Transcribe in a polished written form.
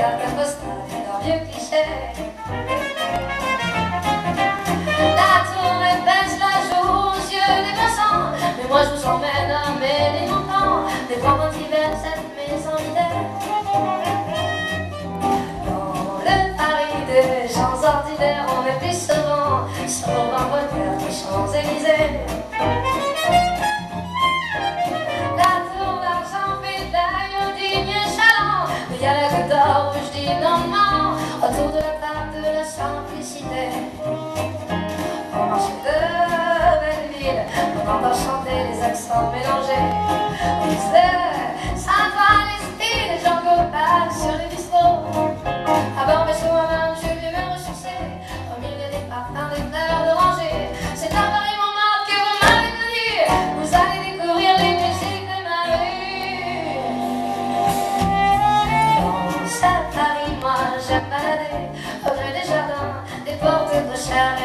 carte postale d'un vieux cliché. La tour est baisse la joue aux yeux des passants, mais moi je vous emmène à mêler mon temps, des grands d'hiver, cette maison idée. Dans le Paris des gens ordinaires, on est plus souvent sur Voltaire que Champs-Élysées. La tour d'argent fait de l'œil au digne chaland, mais il y a la goutte d'or où je dis non, non, autour de la table de la simplicité. Au marché de Belleville, on entend chanter les accents mélangés. On disait Saint-Ouen, l'esprit des gens globales sur les bistrots. À bord mes sous à main, je vais me ressourcer au milieu des parfums, des fleurs d'oranger. C'est à Paris Montmartre que vous m'avez dit, vous allez découvrir les musiques de ma rue. Dans ce Paris, moi j'aime balader au gré des jardins, des portes de chère.